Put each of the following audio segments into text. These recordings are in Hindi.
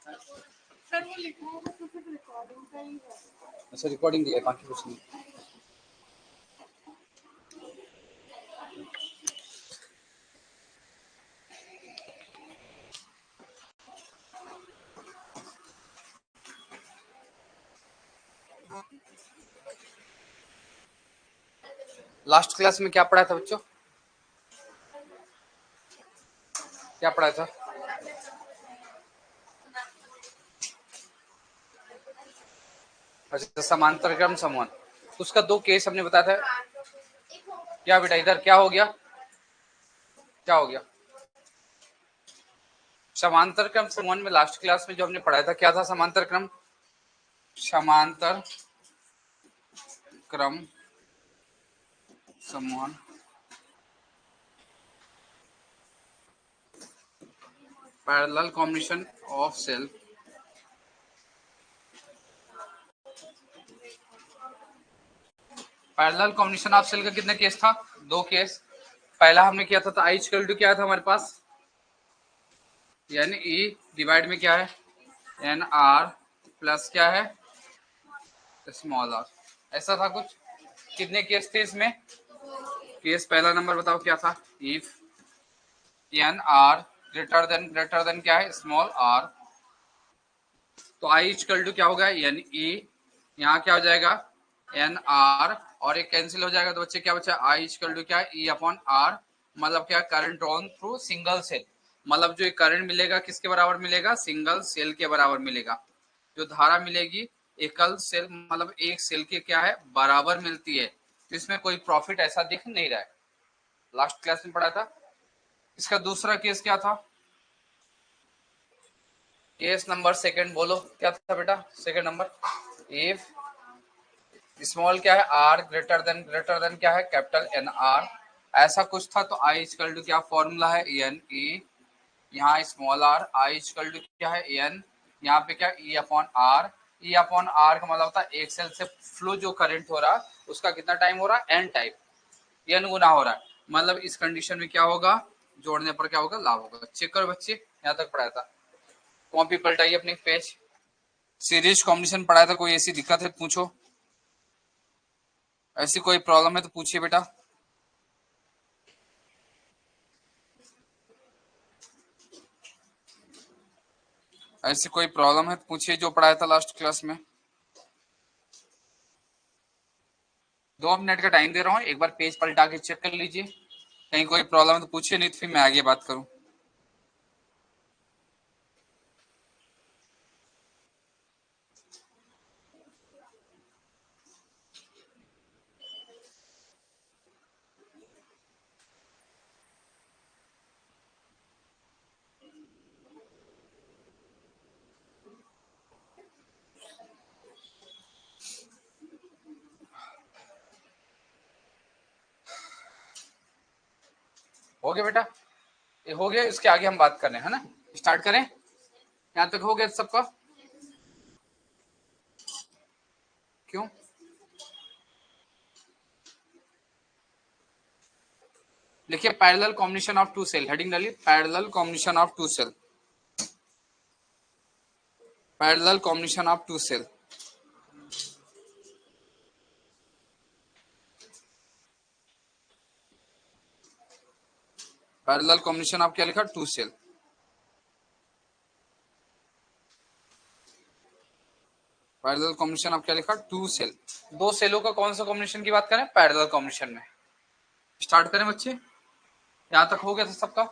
सर वो लिखा है तो सिर्फ रिकॉर्डिंग का ही है। अच्छा रिकॉर्डिंग है, बाकी कुछ नहीं। लास्ट क्लास में क्या पढ़ा था बच्चों? क्या पढ़ा था? अच्छा समांतर क्रम समूह, उसका 2 केस हमने बताया था। क्या बेटा इधर क्या हो गया? क्या हो गया? समांतर क्रम समूह में लास्ट क्लास में जो हमने पढ़ाया था क्या था? समांतर क्रम, समांतर क्रम समूह parallel combination of cell. Parallel combination of cell का कितने केस था? 2 केस। पहला हमने किया था तो आई इक्वल टू क्या था हमारे पास? यानी ई डिवाइड में क्या है? एन आर प्लस क्या है? Small R. ऐसा था कुछ। कितने केस थे इसमें? केस पहला नंबर बताओ क्या था? If N R greater than क्या है? Small R. तो आई इक्वल टू क्या होगा? एन ई, यहाँ क्या हो जाएगा? एन आर, और एक कैंसिल हो जाएगा तो बच्चे क्या बचा? आई इक्वल टू क्या है? E upon R. मतलब क्या? Current on through single cell. मतलब जो करंट मिलेगा किसके बराबर मिलेगा? सिंगल सेल के बराबर मिलेगा। जो धारा मिलेगी एकल सेल, मतलब एक सेल के क्या है? बराबर मिलती है। तो इसमें कोई प्रॉफिट ऐसा दिख नहीं रहा है। लास्ट क्लास में पढ़ा था। इसका दूसरा केस क्या था? केस नंबर सेकंड बोलो क्या था बेटा? सेकंड नंबर, इफ स्मॉल क्या है? आर ग्रेटर देन क्या है? Capital N R. ऐसा कुछ था तो आई इक्वल टू क्या फॉर्मूला है? एन ई, यहाँ small R, I equal to क्या है? एन, यहाँ पे क्या? E upon R. E upon R का मतलब होता है एक सेल से फ्लो जो करंट हो रहा है उसका कितना टाइम हो रहा है? एन टाइम, एन गुना हो रहा है। मतलब इस कंडीशन में क्या होगा? जोड़ने पर क्या होगा? लाभ होगा। चेक करो बच्चे, यहाँ तक पढ़ाया था। कॉपी पलटाइए अपनी पेज। सीरीज कॉम्बिनेशन पढ़ाया था। कोई ऐसी दिक्कत है पूछो, ऐसी कोई प्रॉब्लम है तो पूछिए बेटा। ऐसी कोई प्रॉब्लम है तो पूछिए जो पढ़ाया था लास्ट क्लास में। 2 मिनट का टाइम दे रहा हूँ, एक बार पेज पलटा के चेक कर लीजिए। कहीं कोई प्रॉब्लम है तो पूछिए, नहीं तो फिर मैं आगे बात करूँ। हो गया बेटा? ये हो गया, इसके आगे हम बात कर रहे हैं, है ना? स्टार्ट करें? यहाँ तक हो गया सबका? क्यों? देखिए parallel combination of two cell, heading डालिए parallel combination of two cell. Parallel combination of two cell. Parallel combination of क्या लिखा? Two cell. Parallel combination of क्या लिखा? Two cell. दो सेलों का कौन सा कॉम्बिनेशन की बात करें? पैरेलल कॉम्बिनेशन में। स्टार्ट करें बच्चे? यहां तक हो गया था सबका?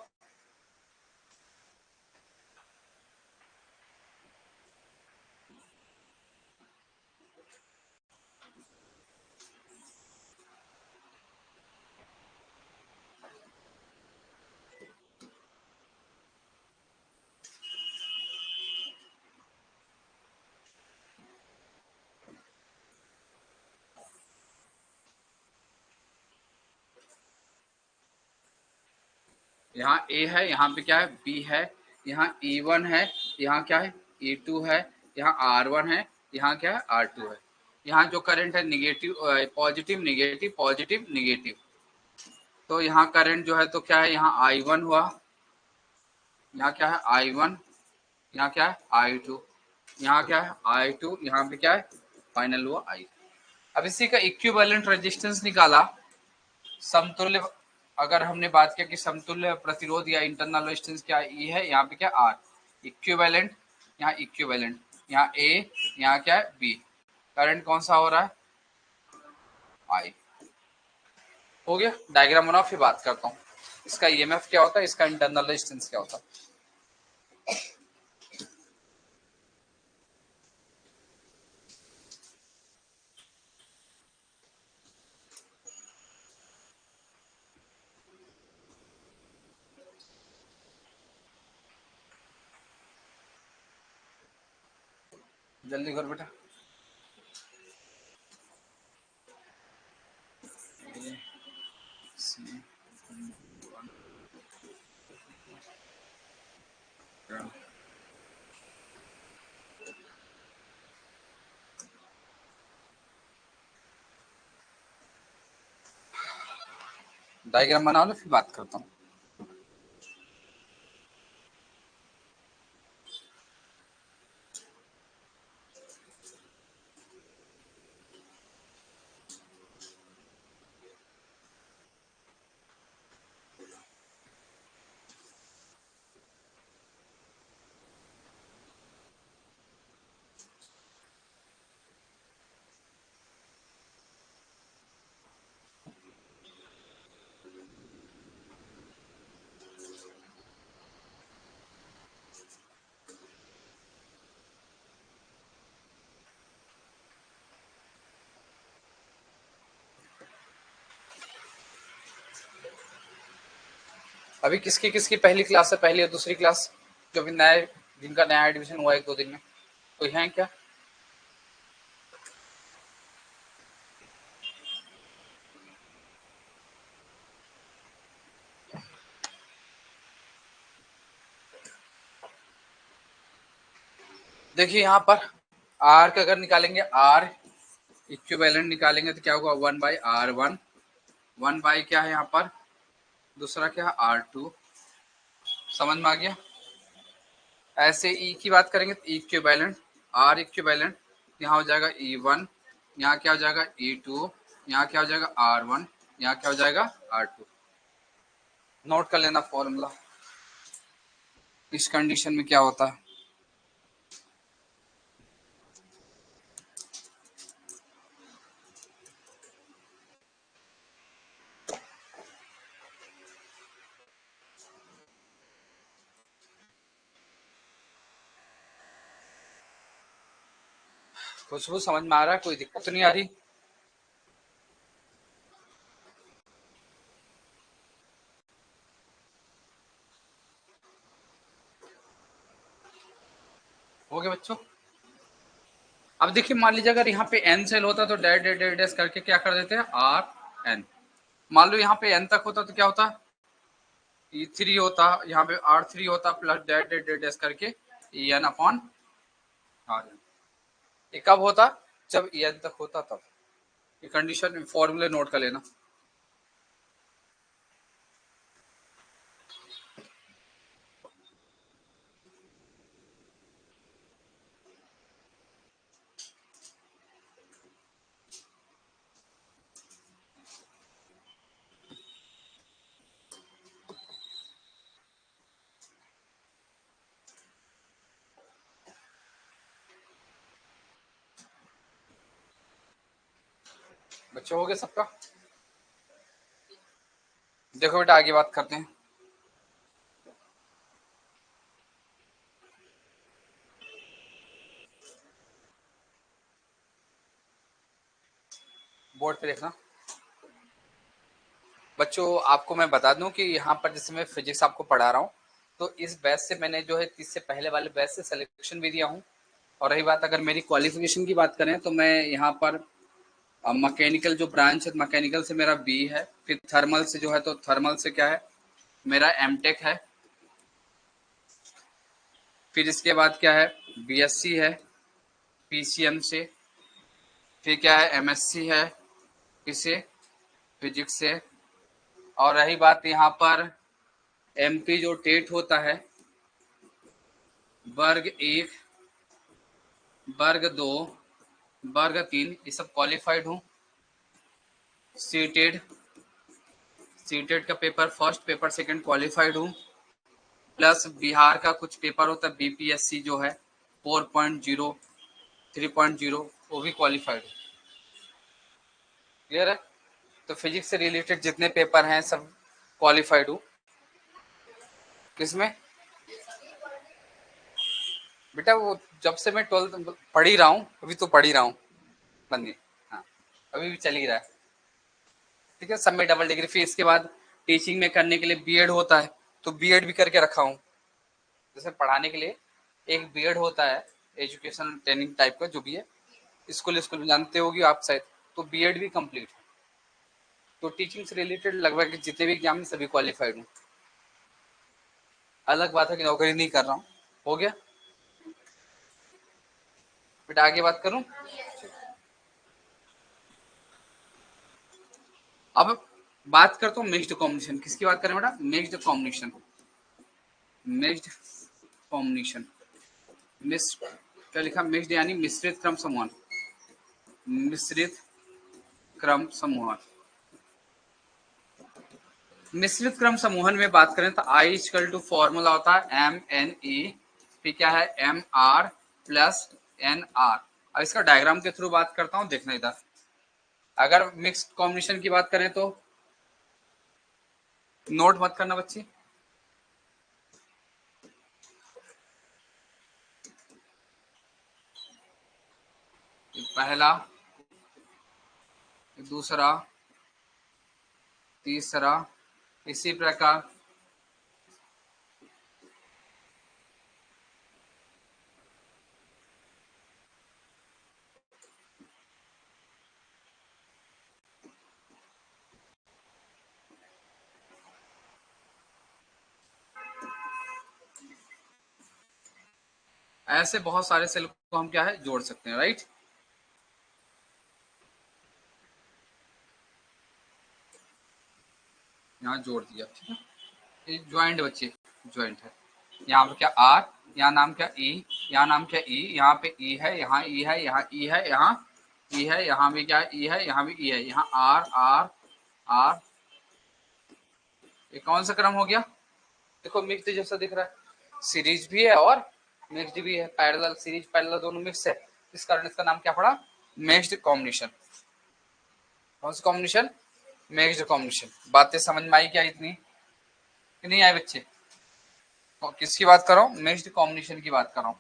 यहाँ ए है, यहाँ पे क्या है? बी है, यहाँ E1 है, यहाँ क्या है? E2 है, यहाँ R1 है, यहाँ क्या है? R2 है। यहाँ जो करंट है negative positive negative positive negative. तो यहाँ करंट जो है तो क्या है? यहाँ I1 हुआ, यहाँ क्या है? I1, यहाँ क्या है I2, यहाँ क्या है I2, यहाँ पे क्या है फाइनल हुआ I। अब इसी का इक्विवेलेंट रेजिस्टेंस निकाला, समतुल्य, अगर हमने बात किया कि समतुल्य प्रतिरोध या इंटरनल रेजिस्टेंस क्या ये है, यहाँ पे क्या R, इक्विवेलेंट, यहाँ इक्विवेलेंट, यहाँ A, यहाँ क्या है B, करंट कौन सा हो रहा है I। हो गया, डायग्राम बनाओ फिर बात करता हूँ इसका ईएमएफ क्या होता है, इसका इंटरनल रेजिस्टेंस क्या होता है। जल्दी कर बेटा। डायग्राम बना लो फिर बात करता हूँ। अभी किसकी किसकी पहली क्लास है, पहली और दूसरी क्लास, जो भी नए, जिनका नया एडमिशन हुआ 1-2 दिन में, कोई है क्या? देखिए यहाँ पर आर का अगर निकालेंगे, आर इक्विवेलेंट निकालेंगे तो क्या होगा 1/R1, 1 बाई क्या है यहाँ पर, दूसरा क्या है R2, समझ में आ गया। ऐसे ई की बात करेंगे तो इक्विवेलेंट, आर इक्विवेलेंट, यहाँ हो जाएगा E1, यहाँ क्या हो जाएगा E2, यहाँ क्या हो जाएगा R1, यहाँ क्या हो जाएगा R2। नोट कर लेना फॉर्मूला, इस कंडीशन में क्या होता है। खुशबू समझ में आ रहा है, कोई दिक्कत तो नहीं आ रही? हो गया बच्चों। अब देखिए मान लीजिए अगर यहाँ पे एन सेल होता तो डैश डैश डैश डैश करके क्या कर देते हैं R n। मान लो यहाँ पे n तक होता तो क्या होता, E3 होता, यहाँ पे R3 होता plus dash dash dash dash करके En/R n। ये कब होता, जब En तक होता तब। ये कंडीशन फॉर्मूले नोट कर लेना। बच्चों हो गया सबका? देखो बेटा आगे बात करते हैं। बोर्ड पे देखना बच्चों। आपको मैं बता दूं कि यहाँ पर जैसे मैं फिजिक्स आपको पढ़ा रहा हूँ, तो इस बैच से मैंने जो है 30 से पहले वाले बैच से सिलेक्शन भी दिया हूँ। और रही बात अगर मेरी क्वालिफिकेशन की बात करें तो मैं यहाँ पर मैकेनिकल जो ब्रांच है, मैकेनिकल से मेरा बी है, फिर थर्मल से जो है तो थर्मल से क्या है मेरा एमटेक है, फिर इसके बाद क्या है बीएससी है पीसीएम से, फिर क्या है एमएससी है किसे, फिजिक्स से। और रही बात यहाँ पर एमपी जो टेट होता है, वर्ग 1, वर्ग 2, वर्ग 3, ये सब क्वालिफाइड हूँ। सीटेड, सीटेड का paper first, paper second qualified हूँ। प्लस बिहार का कुछ पेपर होता है बीपीएससी जो है 4.0, 3.0, वो भी क्वालिफाइड हूँ। क्लियर है? तो फिजिक्स से रिलेटेड जितने पेपर हैं सब क्वालिफाइड हूँ। किसमें बेटा? वो जब से मैं 12th पढ़ ही रहा हूँ, अभी तो पढ़ ही रहा हूँ बंदी। हाँ, अभी भी चल ही रहा है। ठीक है, सब में डबल डिग्री। फिर इसके बाद टीचिंग में करने के लिए बीएड होता है, तो बीएड भी करके रखा हूँ। जैसे पढ़ाने के लिए एक बीएड होता है, एजुकेशन ट्रेनिंग टाइप का जो भी है, स्कूल स्कूल जानते होगी आप शायद, तो बीएड भी कंप्लीट है। तो टीचिंग से रिलेटेड लगभग जितने भी एग्जाम सभी क्वालिफाइड हूँ। अलग बात है कि नौकरी नहीं कर रहा हूँ। हो गया बेटा? आगे बात करूँ? अब बात करता हूँ मिक्स्ड कॉम्बिनेशन। किसकी बात करें बेटा? Mixed combination. Mixed combination, mixed क्या लिखा? मिक्स्ड यानी मिश्रित क्रम समूहन। मिश्रित क्रम समूहन। मिश्रित क्रम समूहन में बात करें तो आई इक्वल टू फॉर्मूला होता है एम एन ई, फिर क्या है M R plus N R. अब इसका डायग्राम के थ्रू बात करता हूँ, देखना इधर। अगर मिक्स्ड कॉम्बिनेशन की बात करें तो नोट मत करना बच्चे। पहला, दूसरा, तीसरा, इसी प्रकार ऐसे बहुत सारे सेल को हम क्या है जोड़ सकते हैं, राइट? यहाँ जोड़ दिया, ठीक है। ये ज्वाइंट बच्चे, ज्वाइंट है। यहाँ पे क्या आर, यहाँ नाम क्या ई, यहाँ नाम क्या ई, यहाँ पे ई है, यहाँ ई है, यहाँ ई है, यहाँ ई है, यहाँ भी क्या ई है, यहाँ भी ई है, यहाँ आर आर आर। ये कौन सा क्रम हो गया? देखो मिक्स जैसा दिख रहा है, सीरीज भी है और मिक्स्ड भी है, पैरेलल सीरीज पैरेलल दोनों मिक्स है, इस कारण इसका नाम क्या पड़ा? Mixed combination. कौन सा कॉम्बिनेशन? Mixed combination. बातें समझ में आई क्या इतनी कि नहीं आई बच्चे? किसकी बात कर रहा हूँ? मिक्स्ड कॉम्बिनेशन की बात कर रहा हूँ।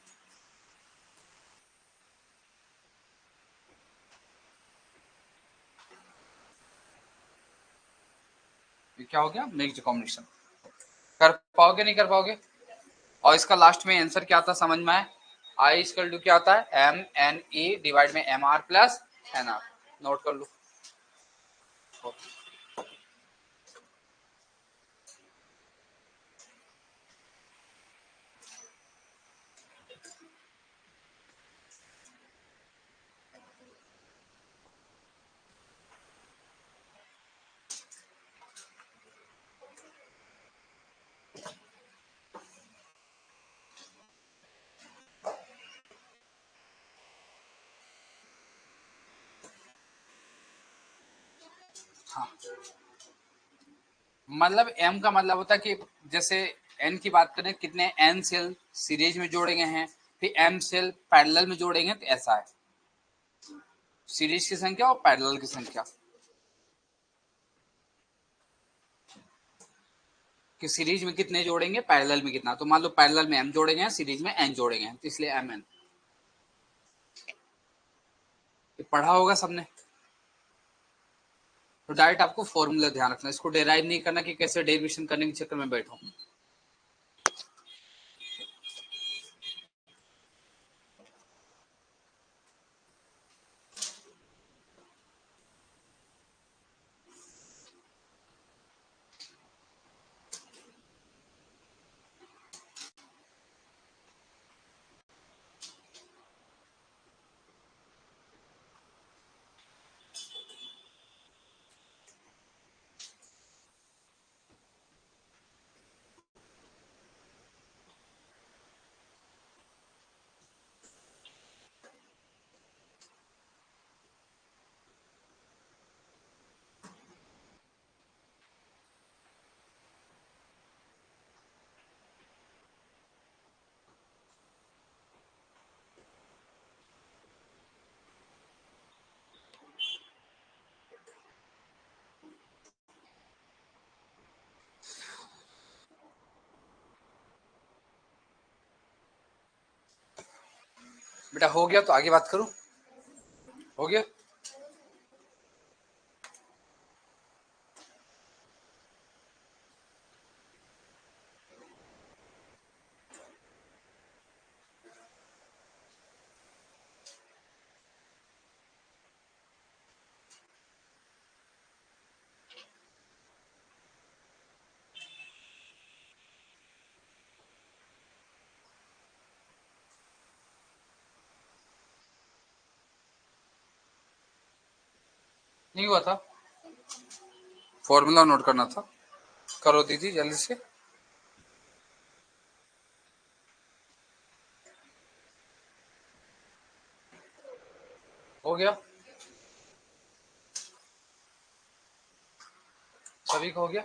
ये क्या हो गया? Mixed combination. कर पाओगे नहीं कर पाओगे? और इसका लास्ट में आंसर क्या आता समझ में आए? आई इक्वल टू क्या आता है? एम एन ई डिवाइड में M R plus N R. Note कर लो। हाँ, मतलब एम का मतलब होता है कि जैसे एन की बात करें, कितने एन सेल सीरीज में जोड़े गए हैं, फिर एम सेल पैरेलल में जोड़े गए, तो ऐसा है सीरीज की संख्या और पैरेलल की संख्या। कि सीरीज में कितने जोड़ेंगे, पैरेलल में कितना। तो मान लो पैरेलल में एम जोड़े गए हैं, सीरीज में एन जोड़े गए हैं, तो इसलिए एम एन। पढ़ा होगा सबने, तो डायरेक्ट आपको फॉर्मूला ध्यान रखना, इसको डेराइव नहीं करना कि कैसे डेरिवेशन करने के चक्कर में बैठो। बेटा हो गया तो आगे बात करूं, हो गया। नहीं हुआ था, फॉर्मूला नोट करना था, करो दीदी जल्दी से। हो गया, सभी को हो गया।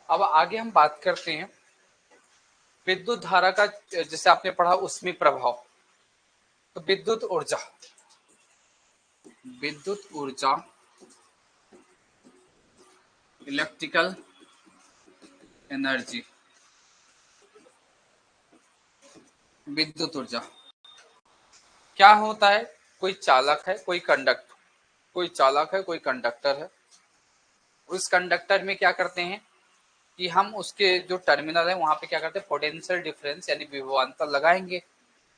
अब आगे हम बात करते हैं विद्युत धारा का, जैसे आपने पढ़ा उसमें प्रभाव। तो विद्युत ऊर्जा इलेक्ट्रिकल एनर्जी, विद्युत ऊर्जा क्या होता है? कोई चालक है, कोई चालक है, कोई कंडक्टर है। उस कंडक्टर में क्या करते हैं कि हम उसके जो टर्मिनल है वहां पे क्या करते हैं, पोटेंशियल डिफरेंस यानी विभवांतर लगाएंगे।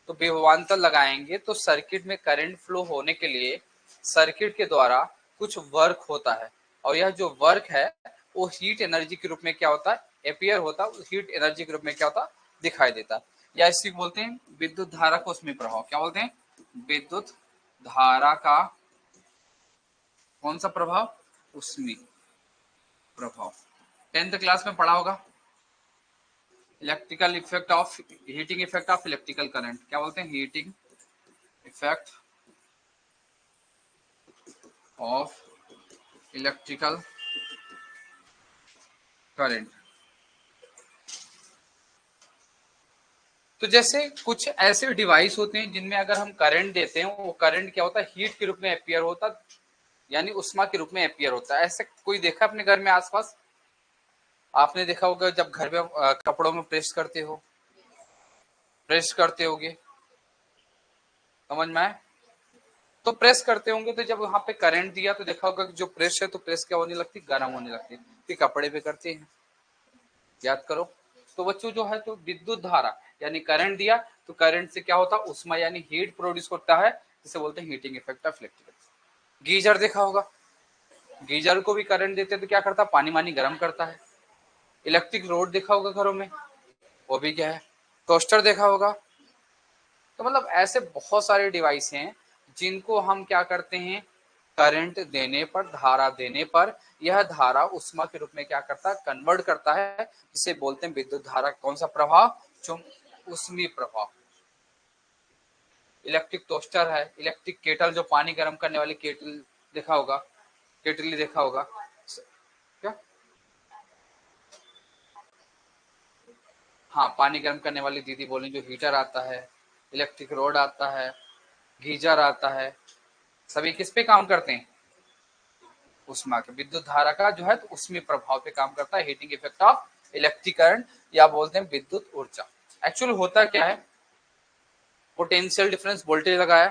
तो विभवांतर लगाएंगे तो सर्किट में करंट फ्लो होने के लिए सर्किट के द्वारा कुछ वर्क होता है, और यह जो वर्क है वो हीट एनर्जी के रूप में क्या होता है, एपियर होता है, हीट एनर्जी के रूप में क्या होता है, दिखाई देता है। या इसी बोलते हैं विद्युत धारा को उसमें प्रभाव। क्या बोलते हैं? विद्युत धारा का कौन सा प्रभाव? उसमें प्रभाव। 10th क्लास में पढ़ा होगा, electrical effect of, heating effect of electrical current. क्या बोलते हैं? Heating effect of electrical current. तो जैसे कुछ ऐसे डिवाइस होते हैं जिनमें अगर हम करंट देते हैं, वो करंट क्या होता है, हीट के रूप में अपियर होता है, यानी उष्मा के रूप में अपियर होता है। ऐसे कोई देखा अपने घर में आसपास? आपने देखा होगा जब घर में कपड़ों में प्रेस करते हो, प्रेस करते होगे, समझ में आए? तो प्रेस करते होंगे तो जब वहां पे करंट दिया तो देखा होगा कि जो प्रेस है तो प्रेस क्या होने लगती, गर्म होने लगती है। कि कपड़े पे करते हैं, याद करो। तो बच्चों जो है तो विद्युत धारा यानी करंट दिया तो करंट से क्या होता है, उष्मा यानी हीट प्रोड्यूस होता है, जिसे बोलते हैं heating effect of electrical. Geyser देखा होगा, गीजर को भी करंट देते हैं तो क्या करता है, पानी मानी गर्म करता है। इलेक्ट्रिक रोड देखा होगा घरों में, वो भी क्या है, टोस्टर देखा होगा। तो मतलब ऐसे बहुत सारे डिवाइस हैं जिनको हम क्या करते हैं, करंट देने पर, धारा देने पर यह धारा उष्मा के रूप में क्या करता है, कन्वर्ट करता है, जिसे बोलते हैं विद्युत धारा। कौन सा प्रभाव? जो उष्मीय प्रभाव। इलेक्ट्रिक टोस्टर है, इलेक्ट्रिक केटल जो पानी गर्म करने वाली केटल देखा होगा, केटली देखा होगा क्या? हाँ, पानी गर्म करने वाली दीदी बोली जो हीटर आता है, इलेक्ट्रिक रोड आता है, गीजर आता है, सभी किस पे काम करते हैं, उष्मा के। विद्युत धारा का जो है तो उसमें प्रभाव पे काम करता है, heating effect of electric current, या बोलते हैं विद्युत ऊर्जा। एक्चुअली होता क्या है, पोटेंशियल डिफरेंस वोल्टेज लगाया,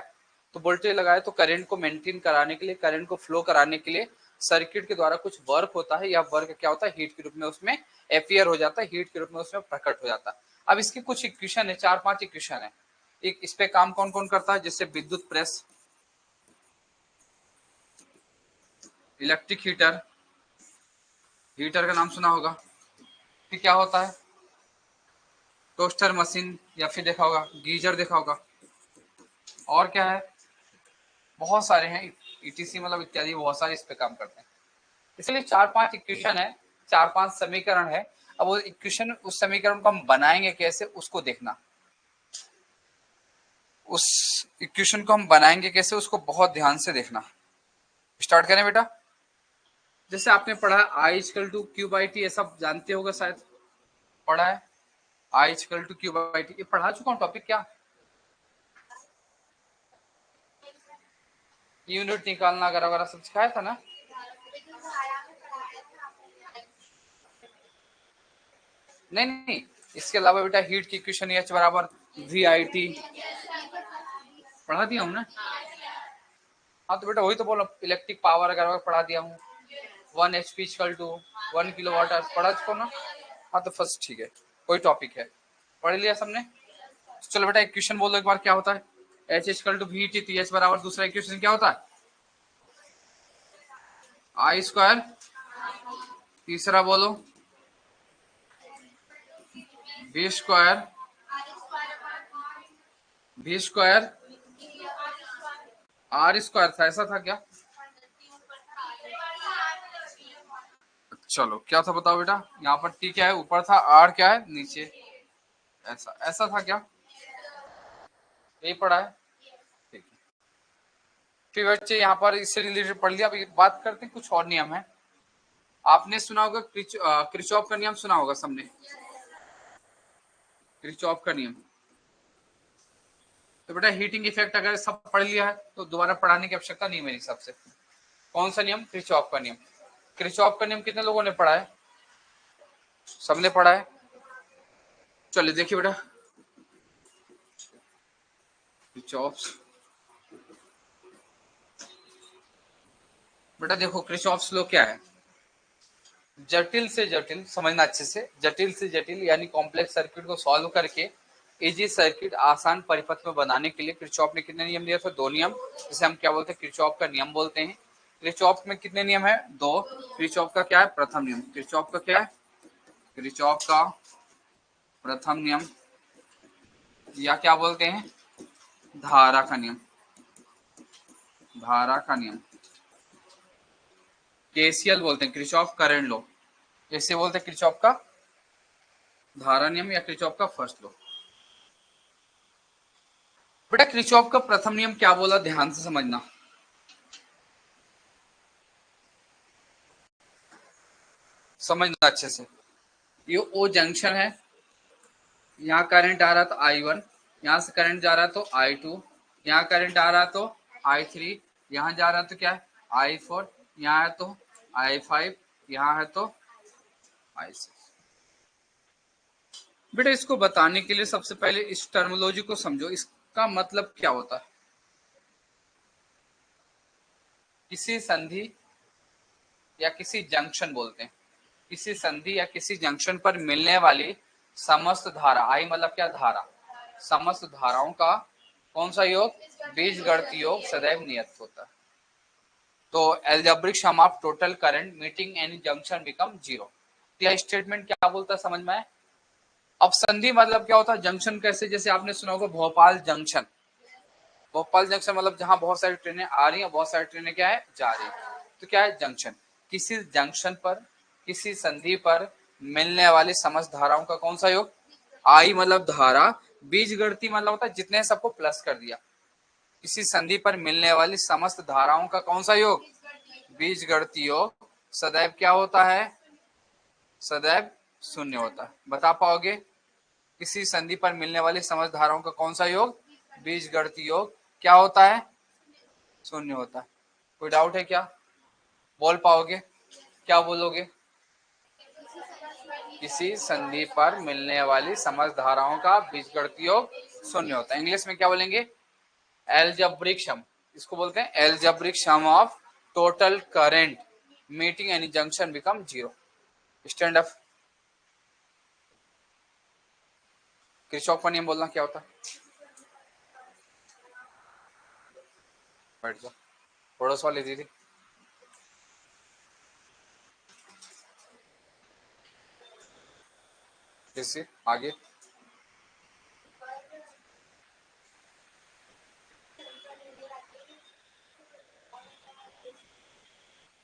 तो वोल्टेज लगाया तो करंट को मेंटेन कराने के लिए, करंट को फ्लो कराने के लिए सर्किट के द्वारा कुछ वर्क होता है, या वर्क क्या होता है, हीट के रूप में उसमें एपियर हो जाता है, हीट के रूप में उसमें प्रकट हो जाता है। अब इसकी कुछ इक्वेशन है, 4-5 इक्वेशन है। एक इस पे काम कौन कौन करता है, जैसे विद्युत प्रेस, इलेक्ट्रिक हीटर, हीटर का नाम सुना होगा, फिर क्या होता है, टोस्टर मशीन, या फिर देखा होगा गीजर देखा होगा, और क्या है, बहुत सारे हैं, ईटीसी मतलब इत्यादि, बहुत सारे इस पे काम करते हैं। इसलिए 4-5 इक्वेशन है, 4-5 समीकरण है। अब वो इक्वेशन, उस समीकरण को हम बनाएंगे कैसे उसको देखना, उस इक्वेशन को हम बनाएंगे कैसे उसको बहुत ध्यान से देखना। स्टार्ट करें बेटा। जैसे आपने पढ़ा I equal to Q by T, ये सब जानते होगा शायद, पढ़ा है I equal to Q by T, ये पढ़ा चुका हूँ टॉपिक क्या, यूनिट निकालना अगर वगैरह सब सिखाया था ना। नहीं नहीं, इसके अलावा बेटा हीट की इक्वेशन एच बराबर वी आई टी, पढ़ा दिया हूँ ना? हाँ तो बेटा वही तो बोला, इलेक्ट्रिक पावर अगर पढ़ा दिया हूँ, 1 HP equal to 1 kilowatt hour, पढ़ा इसको ना? हाँ तो फर्स्ट ठीक है, कोई टॉपिक है, पढ़ लिया सबने? चलो बेटा एक क्वेश्चन बोलो एक बार, क्या होता है? H इक्वल टू VT, तो H बराबर दूसरा इक्वेशन क्या होता है? I स्क्वायर, तीसरा बोलो V square, V square R square था, ऐसा था क्या? चलो क्या था बताओ बेटा, यहाँ पर T क्या है, ऊपर था, R क्या है नीचे, ऐसा ऐसा था क्या? यही पढ़ा है, ठीक है। फिर बच्चे यहाँ पर इससे रिलेटेड पढ़ लिया। अभी बात करते हैं, कुछ और नियम है। आपने सुना होगा क्रिचॉफ का नियम, सुना होगा सबने, क्रिचॉफ का नियम। तो बेटा हीटिंग इफेक्ट अगर सब पढ़ लिया है तो दोबारा पढ़ाने की आवश्यकता नहीं मेरे हिसाब से। कौन सा नियम? क्रिचॉफ का नियम। क्रिचॉफ का नियम कितने लोगों ने पढ़ा है? सबने पढ़ा है। चलिए देखिए बेटा, क्रिचॉफ, बेटा देखो क्रिचॉफ लॉ क्या है, जटिल से जटिल, समझना अच्छे से, जटिल से जटिल यानी कॉम्प्लेक्स सर्किट को सॉल्व करके इजी सर्किट आसान परिपथ में बनाने के लिए क्रिचॉफ ने कितने नियम दिए थे? 2 नियम, जिसे हम क्या बोलते हैं? क्रिचॉफ का नियम बोलते हैं। क्रिचॉफ में कितने नियम है? 2। क्रिचॉफ का क्या है? प्रथम नियम। क्रिचॉफ का क्या है? क्रिचॉफ का प्रथम नियम, या क्या बोलते हैं? धारा का नियम, धारा का नियम। केसीएल बोलते हैं, क्रिचॉफ करंट लॉ, ऐसे बोलते हैं क्रिचॉफ का धारा नियम या क्रिचॉफ का फर्स्ट लॉ। बेटा क्रिचॉफ का प्रथम नियम क्या बोला, ध्यान से समझना। समझना अच्छे से, ये ओ जंक्शन है, यहाँ करंट आ रहा तो I1, यहाँ से करंट जा रहा तो I2, यहाँ करंट आ रहा तो I3, यहाँ जा रहा तो क्या है? I4, यहाँ है तो I5, यहाँ है तो I6। बेटा इसको बताने के लिए सबसे पहले इस टर्मिनोलॉजी को समझो, इसका मतलब क्या होता है। किसी संधि या किसी जंक्शन बोलते हैं, किसी संधि या किसी जंक्शन पर मिलने वाली समस्त धारा, आई मतलब क्या? धारा, समस्त धाराओं का कौन सा योग? बीजगणितीय योग सदैव नियत होता है। तो algebraic sum of total current meeting any junction become zero. यह स्टेटमेंट क्या बोलता है समझ में आए? अब संधि मतलब क्या होता है? जंक्शन कैसे, जैसे आपने सुना होगा भोपाल जंक्शन, भोपाल जंक्शन मतलब जहां बहुत सारी ट्रेनें आ रही हैं, बहुत सारी ट्रेनें क्या है? जा रही है, तो क्या है? जंक्शन। किसी जंक्शन पर, किसी संधि पर मिलने वाली समस्त धाराओं का कौन सा योग? आई मतलब धारा, बीजगणितीय मतलब होता है जितने सबको प्लस कर दिया। किसी संधि पर मिलने वाली समस्त धाराओं का कौन सा योग? बीजगणितीय योग सदैव क्या होता है? सदैव शून्य होता है। बता पाओगे? किसी संधि पर मिलने वाली समस्त धाराओं का कौन सा योग? बीजगणितीय योग क्या होता है? शून्य होता है। कोई डाउट है क्या? बोल पाओगे? क्या बोलोगे? किसी संधि पर मिलने वाली समस्त धाराओं का बीजगणितीय योग शून्य होता है। इंग्लिश में क्या बोलेंगे? एल्जेब्रिक सम, इसको बोलते हैं algebraic sum of total current meeting any junction become zero. Stand up. Kirchhoff का नियम बोलना क्या होता है? बैठ जाओ, पड़ोस वाली दीदी। किसी आगे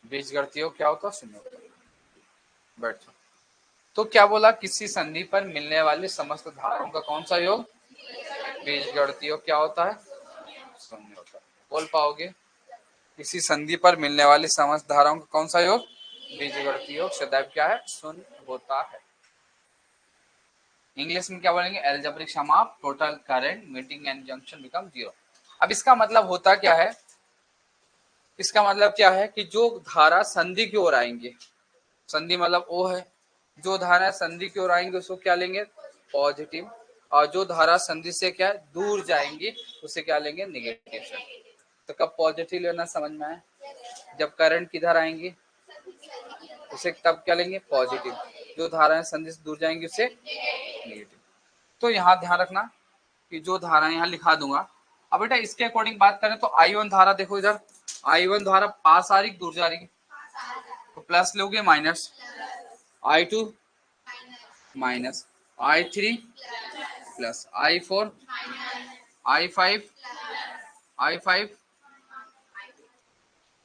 बीजगणितीय योग क्या होता है? शून्य होता है। बैठ जाओ। तो क्या बोला? किसी संधि पर मिलने वाली समस्त धाराओं का कौन सा योग? बीजगणितीय योग क्या होता है? शून्य होता है। बोल पाओगे? किसी संधि पर मिलने वाली समस्त धाराओं का कौन सा योग? बीजगणितीय योग सदैव क्या है? शून्य होता है। इंग्लिश में क्या बोलेंगे? Algebraic sum of total current meeting and junction become zero. अब इसका मतलब होता क्या है? इसका मतलब क्या है कि जो धारा संधि की ओर आएंगे, संधि मतलब ओ है, जो धारा संधि की ओर आएंगे उसको क्या लेंगे? पॉजिटिव, और जो धारा संधि से क्या है दूर जाएंगी उसे क्या लेंगे, निगेटिव से। तो कब पॉजिटिव लेना समझ में आए, जब करंट किधर आएंगी उसे तब क्या लेंगे, पॉजिटिव। जो धाराएं संधि से दूर जाएंगी उसे नेगेटिव। तो यहाँ ध्यान रखना कि जो धारा यहाँ लिखा दूंगा। अब बेटा इसके अकॉर्डिंग बात करें तो I1 धारा देखो इधर, I1 धारा पास आ रही दूर जा रही, तो प्लस लोगे minus, I2 minus, I3 plus, I4 I5 I5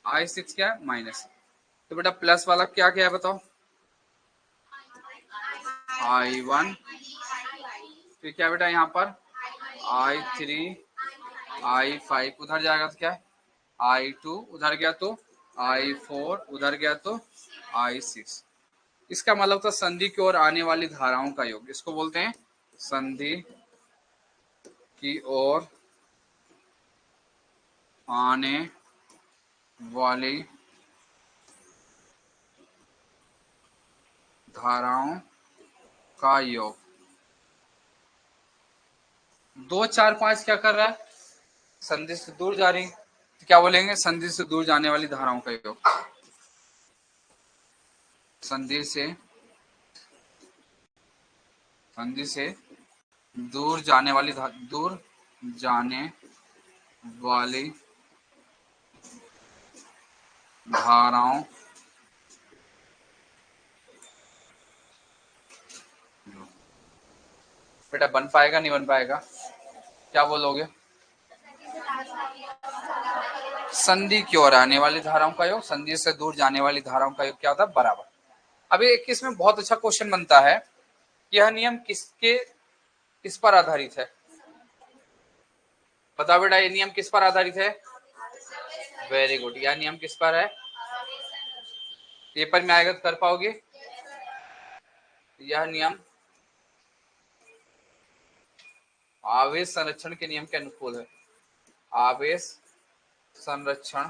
I6 क्या है माइनस। तो बेटा प्लस वाला क्या क्या है बताओ, I1, फिर क्या बेटा यहाँ पर I3 I5 उधर जाएगा तो क्या है I2, उधर गया तो I4, उधर गया तो I6। इसका मतलब था संधि की ओर आने वाली धाराओं का योग, इसको बोलते हैं संधि की ओर आने वाली धाराओं का योग। 2 4 5 क्या कर रहा है, संधि से दूर जा रही, तो क्या बोलेंगे, संधि से दूर जाने वाली धाराओं का योग। संधि से दूर जाने वाली दूर जाने वाली धाराओं, बेटा बन पाएगा नहीं बन पाएगा, क्या बोलोगे, संधि की ओर आने वाली धाराओं का योग, संधि से दूर जाने वाली धाराओं का योग क्या होता है, बराबर। अभी एक इसमें बहुत अच्छा क्वेश्चन बनता है, यह नियम किस पर आधारित है, बताओ बेटा ये नियम किस पर आधारित है, वेरी गुड, यह नियम किस पर है, पेपर में आएगा तो कर पाओगे। यह नियम आवेश संरक्षण के नियम के अनुकूल है, आवेश संरक्षण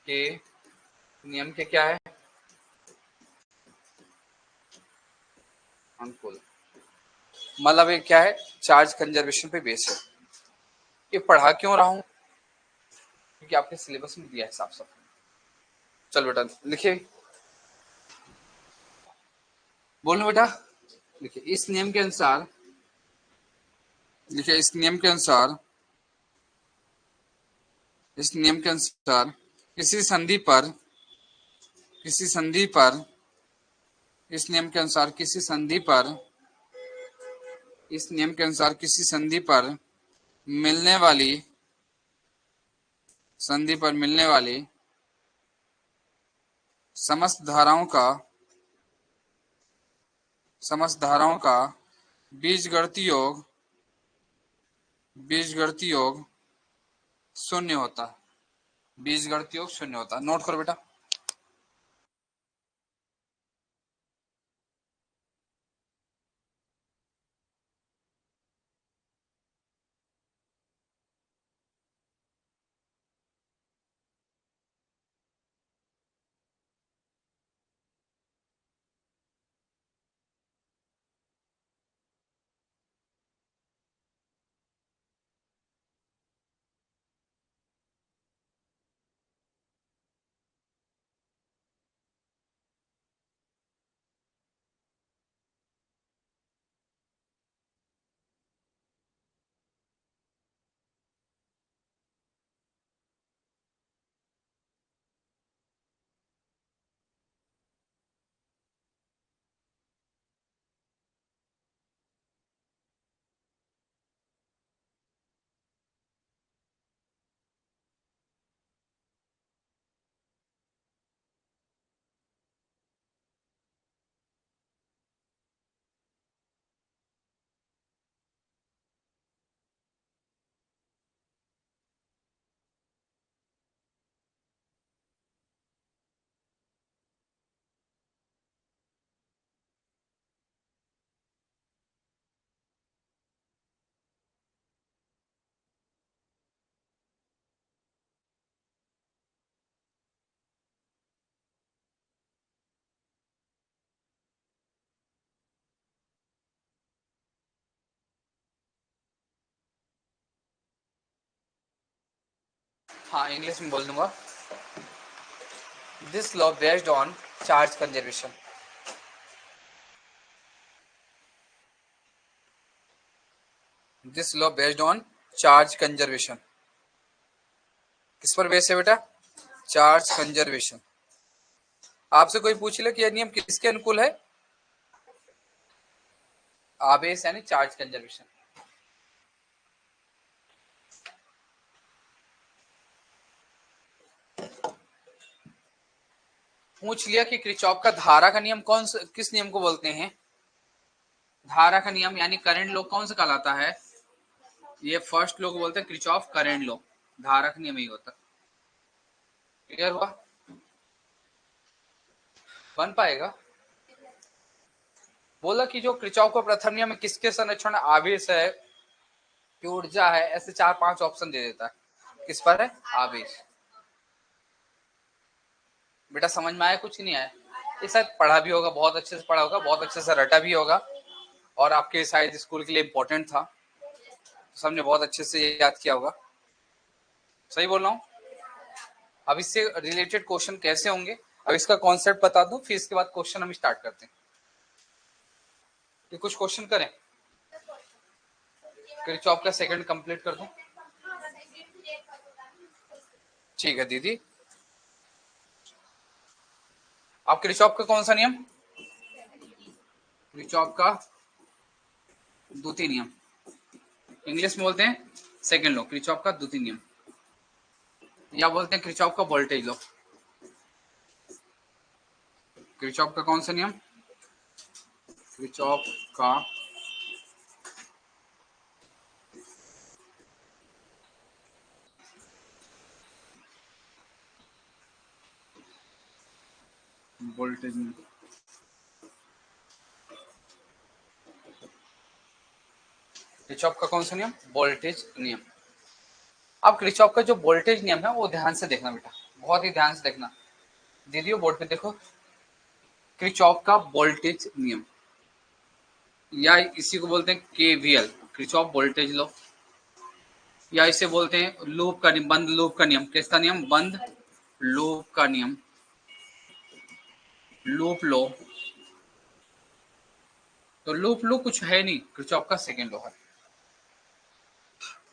के नियम के क्या है, अनुकूल। मतलब ये क्या है, चार्ज कंजर्वेशन पे बेस है। ये पढ़ा क्यों रहा हूं, क्योंकि आपके सिलेबस में दिया है साफ साफ। चल बेटा लिखिए, बोलो बेटा, देखिए इस नियम के अनुसार, देखिए इस नियम के अनुसार, इस नियम के अनुसार किसी संधि पर, किसी संधि पर, इस नियम के अनुसार किसी संधि पर, इस नियम के अनुसार किसी संधि पर मिलने वाली, संधि पर मिलने वाली समस्त धाराओं का, समस्त धाराओं का बीजगणितीय योग, बीजगणितीय योग शून्य होता है, बीजगणितीय योग शून्य होता है। नोट करो बेटा। हाँ इंग्लिश में बोल दूंगा। This law based on charge conservation. This law based on charge conservation. किस पर बेस है बेटा? Charge conservation. आपसे कोई पूछ ले कि यह नियम किसके अनुकूल है? आवेश यानी चार्ज कंजर्वेशन। पूछ लिया कि किरचॉफ का धारा का नियम किस नियम को बोलते हैं? धारा का नियम यानी करंट लॉ कौन सा कहलाता है? ये फर्स्ट लॉ को बोलते हैं किरचॉफ करंट लॉ। धारा का नियम ही होता है। क्लियर हुआ? बन पाएगा? बोला कि जो किरचॉफ का प्रथम नियम है किसके संरक्षण आवेश है कि ऊर्जा है, ऐसे 4-5 ऑप्शन दे देता है। किस पर है? आवेश। बेटा समझ में आया कुछ नहीं आया? ये शायद पढ़ा भी होगा, बहुत अच्छे से पढ़ा होगा, बहुत अच्छे से रटा भी होगा और आपके शायद स्कूल के लिए इम्पोर्टेंट था, सबने बहुत अच्छे से याद किया होगा। सही बोल रहा हूँ? अब इससे रिलेटेड क्वेश्चन कैसे होंगे, अब इसका कॉन्सेप्ट बता दूं, फिर इसके बाद क्वेश्चन हम स्टार्ट करते हैं। कि कुछ क्वेश्चन करें, किरचॉफ का सेकंड कंप्लीट कर दूं। ठीक है दीदी। आप किरचॉफ का कौन सा नियम? किरचॉफ का द्वितीय नियम, इंग्लिश में बोलते हैं सेकंड लॉ, किरचॉफ का द्वितीय नियम, या बोलते हैं किरचॉफ का वोल्टेज लॉ। किरचॉफ का कौन सा नियम? किरचॉफ का वोल्टेज नियम। किरचॉफ का कौन सा नियम? वोल्टेज नियम। अब किरचॉफ का जो वोल्टेज नियम है वो ध्यान से देखना बेटा, बहुत ही ध्यान से देखना। दीदियों बोर्ड पे देखो, किरचॉफ का वोल्टेज नियम, या इसी को बोलते हैं केवीएल, किरचॉफ वोल्टेज लॉ, या इसे बोलते हैं लूप का नियम, बंद लूप का नियम। किसका नियम? बंद लूप का नियम, लूप लॉ। तो लूप लॉ कुछ है नहीं, किरचॉफ का सेकंड लॉ है।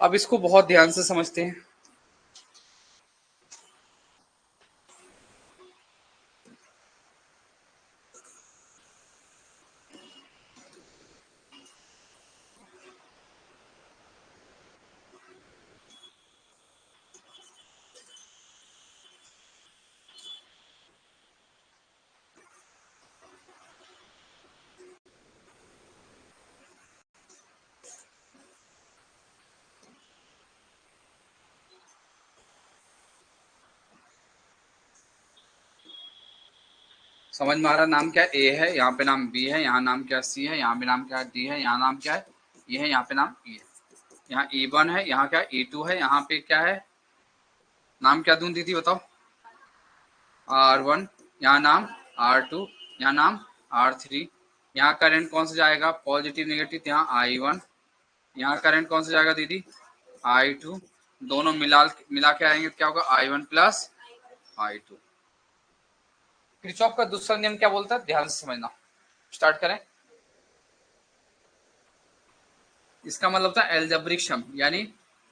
अब इसको बहुत ध्यान से समझते हैं। समझ में आ रहा? नाम क्या ए है, यहाँ पे नाम बी है, यहाँ नाम क्या सी है, यहाँ पे नाम क्या डी है, यहाँ नाम क्या है ये है, यहाँ पे नाम ई है, यहाँ E1 है, यहाँ क्या E2 है, यहाँ पे क्या है, नाम क्या दूं दीदी बताओ? R1, यहाँ नाम R2, यहाँ नाम R3। यहाँ करंट कौन सा जाएगा? पॉजिटिव नेगेटिव, यहाँ I1। यहाँ करंट कौन सा जाएगा दीदी? I2। दोनों मिला के आएंगे तो क्या होगा? I1 plus I2। किरचॉफ का दूसरा नियम क्या बोलता है? ध्यान से समझना। स्टार्ट करें। इसका मतलब था एल्जेब्रिक सम, यानी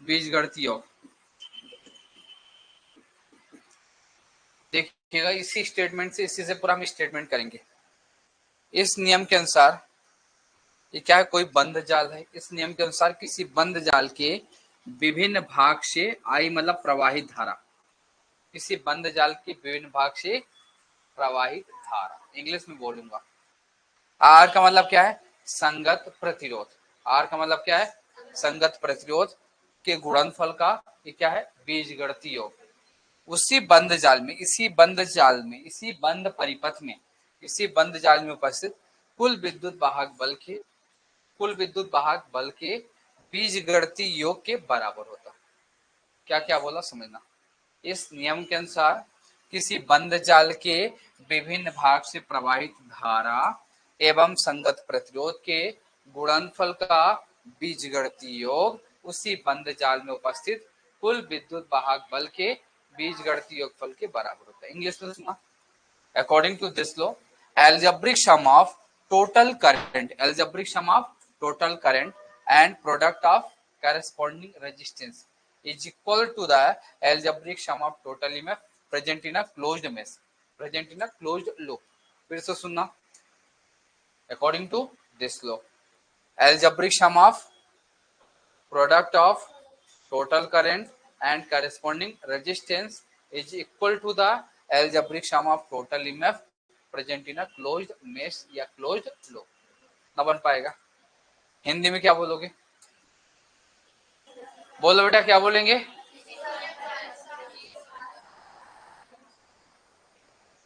बीजगणितीय योग। देखिएगा इसी स्टेटमेंट से, इसी से पूरा हम स्टेटमेंट करेंगे। इस नियम के अनुसार ये क्या है? कोई बंद जाल है। इस नियम के अनुसार किसी बंद जाल के विभिन्न भाग से आई मतलब प्रवाहित धारा, किसी बंद जाल के विभिन्न भाग से प्रवाहित धारा, इंग्लिश में बोलूंगा। आर का मतलब क्या है? संगत प्रतिरोध। आर का मतलब क्या है? संगत प्रतिरोध के गुणनफल का ये क्या है? बीजगणितीय योग। उसी बंद जाल में, इसी बंद जाल में, इसी बंद परिपथ में, इसी बंद जाल में उपस्थित कुल विद्युत वाहक बल के, कुल विद्युत वाहक बल के बीजगणितीय योग के बराबर होता। क्या क्या बोला समझना। इस नियम के अनुसार किसी बंद जाल के विभिन्न भाग से प्रवाहित धारा एवं संगत प्रतिरोध के गुणनफल का बीजगणितीय योग उसी बंद जाल में उपस्थित कुल विद्युत वाहक बल के बीज गणितीय योगफल के बराबर होता है। इंग्लिश में सुना, according to this law algebraic sum of total current and product of corresponding resistance is equal to the algebraic sum of total EMF present in a closed loop। फिर से सुनना, according to this law algebraic sum of product of total current and corresponding resistance is equal to the algebraic sum of total EMF present in closed mesh या क्लोज्ड लूप। ना बन पाएगा। हिंदी में क्या बोलोगे? बोलो बेटा, क्या बोलेंगे?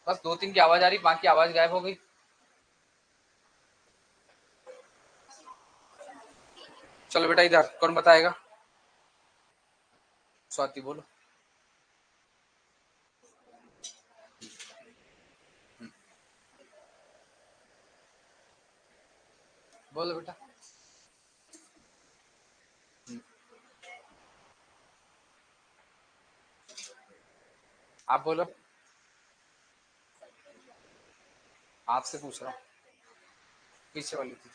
बस दो तीन की आवाज आ रही, बाकी आवाज गायब हो गई। चलो बेटा, इधर कौन बताएगा? स्वाति बोलो। बोलो बेटा। आप बोलो, आपसे पूछ रहा हूँ, पीछे वाली थी।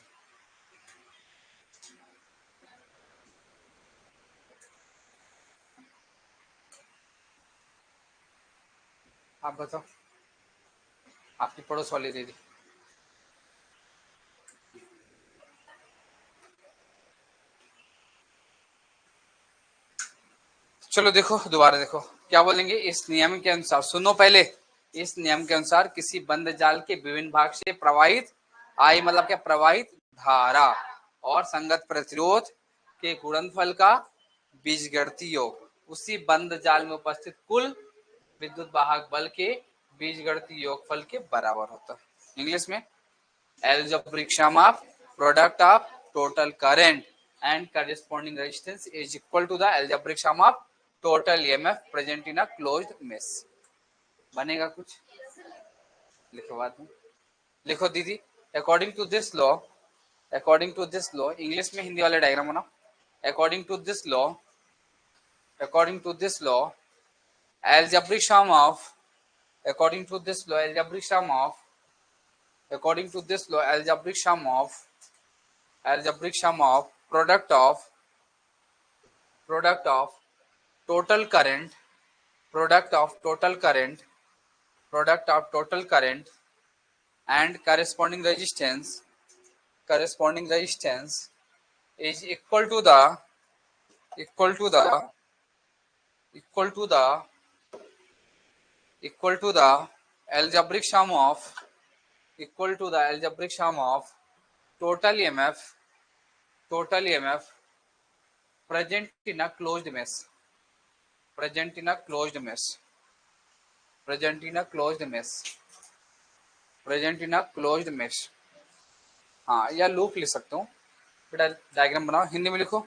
आप बताओ, आपकी पड़ोस वाली दीदी। चलो देखो, दोबारा देखो क्या बोलेंगे। इस नियम के अनुसार, सुनो पहले, इस नियम के अनुसार किसी बंद जाल के विभिन्न भाग से प्रवाहित आई मतलब क्या, प्रवाहित धारा और संगत प्रतिरोध के गुणनफल का बीजगणितीय योग उसी बंद जाल में उपस्थित कुल विद्युत वाहक बल के बीजगणितीय योगफल के बराबर होता है। इंग्लिश में algebraic sum of product of total current and corresponding resistance is equal to the algebraic sum of total EMF present in a closed mesh। बनेगा कुछ? लिखो बाद में, लिखो दीदी। According to this law English में हिंदी वाले डायग्राम बनाओ। According to this law algebraic sum of according to this law algebraic sum of product of total current and corresponding resistance is equal to the algebraic sum of total EMF present in a closed mesh हाँ, या लूप लिख सकता हूँ बेटा। डायग्राम बनाओ, हिंदी में लिखो।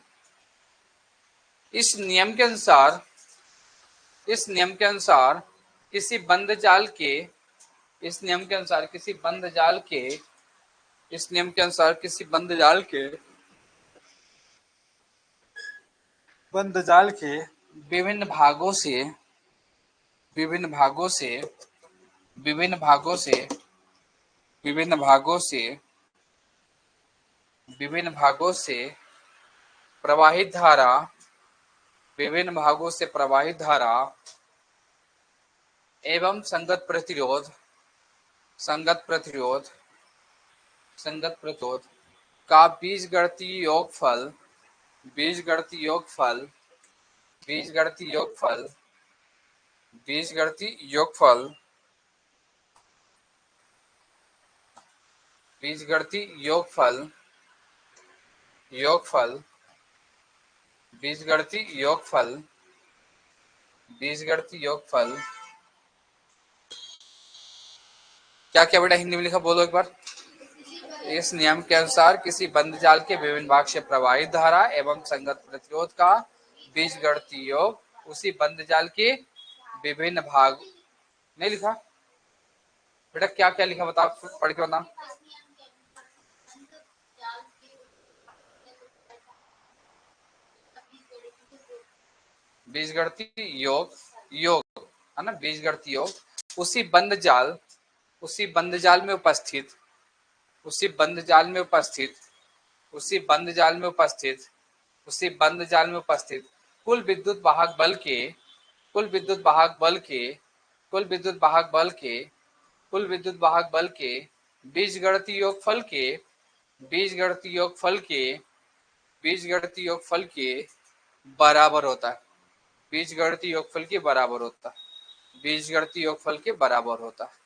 इस नियम के अनुसार किसी बंद जाल के विभिन्न भागों से प्रवाहित धारा एवं संगत प्रतिरोध का बीजगणितीय योगफल क्या क्या बेटा हिंदी में लिखा, बोलो एक बार। इस नियम के अनुसार किसी बंद जाल के विभिन्न भाग से प्रवाहित धारा एवं संगत प्रतिरोध का बीजगणितीय योग उसी बंद जाल के विभिन्न भाग, नहीं लिखा बेटा? क्या क्या लिखा बताओ, पढ़ के बताओ। बीजगणितीय योग है ना, बीजगणितीय योग, उसी बंद जाल में उपस्थित उसी बंद जाल में उपस्थित उसी बंद जाल में उपस्थित उसी बंद जाल में उपस्थित कुल विद्युत वाहक बल के कुल विद्युत वाहक बल के कुल विद्युत वाहक बल के कुल विद्युत वाहक बल के बीजगणितीय योगफल के बीजगणितीय योगफल के बीजगणितीय योगफल के बराबर होता है। बीजगणितीय योगफल के बराबर होता है। बीजगणितीय योगफल के बराबर होता है।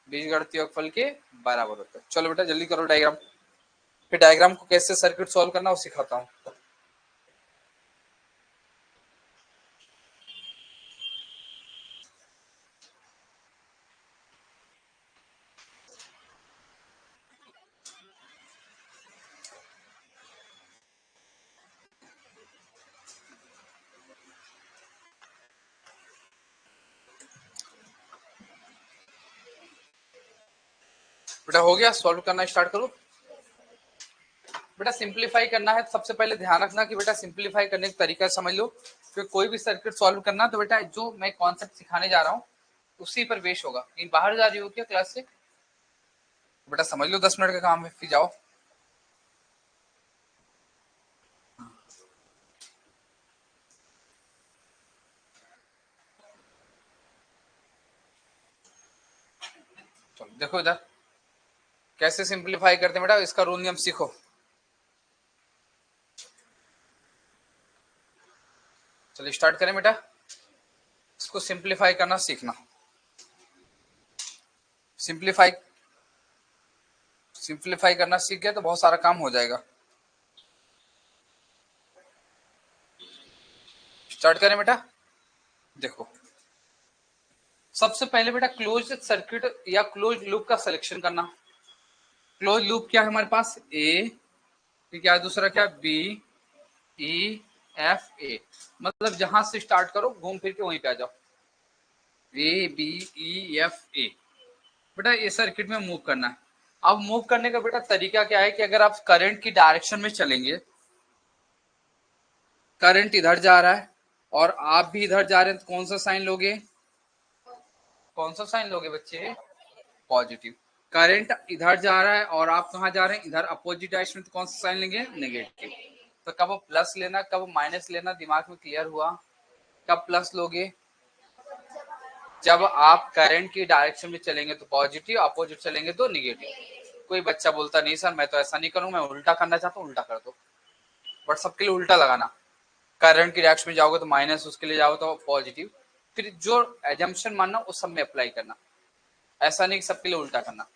बीजगणितीय योगफल के बराबर होता है। चलो बेटा जल्दी करो डायग्राम। फिर डायग्राम को कैसे सर्किट सॉल्व करना वो सिखाता हूँ। बेटा हो गया, सॉल्व करना स्टार्ट करो। बेटा सिंपलीफाई करना है, सबसे पहले ध्यान रखना कि बेटा सिंपलीफाई करने का तरीका समझ लो। फिर कोई भी सर्किट सॉल्व करना तो बेटा जो मैं कॉन्सेप्ट सिखाने जा रहा हूँ उसी पर बेस होगा। कहीं बाहर जा रही हो क्या क्लास से? बेटा समझ लो, 10 मिनट का काम है, फिर जाओ। चलो देखो इधर कैसे सिंपलीफाई करते हैं बेटा, इसका रूल नियम सीखो। चलिए स्टार्ट करें बेटा, इसको सिंपलीफाई करना सीखना। सिंपलीफाई सिंपलीफाई करना सीख गए तो बहुत सारा काम हो जाएगा। स्टार्ट करें बेटा। देखो सबसे पहले बेटा क्लोज सर्किट या क्लोज लूप का सिलेक्शन करना। क्लोज लूप क्या है हमारे पास? ए, क्या है दूसरा, क्या बी ई एफ ए, मतलब जहां से स्टार्ट करो घूम फिर के वहीं पे आ जाओ। ए बी ई एफ ए, बेटा ये सर्किट में मूव करना है। अब मूव करने का बेटा तरीका क्या है कि अगर आप करंट की डायरेक्शन में चलेंगे, करंट इधर जा रहा है और आप भी इधर जा रहे हैं, तो कौन सा साइन लोगे? कौन सा साइन लोगे बच्चे? पॉजिटिव। करंट इधर जा रहा है और आप कहाँ जा रहे हैं? इधर अपोजिट डायरेक्शन में, तो कौन सा साइन लेंगे? नेगेटिव। तो कब प्लस लेना कब माइनस लेना दिमाग में क्लियर हुआ? कब प्लस लोगे? जब आप करंट की डायरेक्शन में चलेंगे तो पॉजिटिव, अपोजिट चलेंगे तो निगेटिव। कोई बच्चा बोलता नहीं सर मैं तो ऐसा नहीं करूँ, मैं उल्टा करना चाहता हूँ, उल्टा कर दो। बट सबके लिए उल्टा लगाना। करंट की डायरेक्शन में जाओगे तो माइनस, उसके लिए जाओगे तो पॉजिटिव। फिर जो एजम्पशन मानना उस सब में अप्लाई करना, ऐसा नहीं कि सबके लिए उल्टा करना।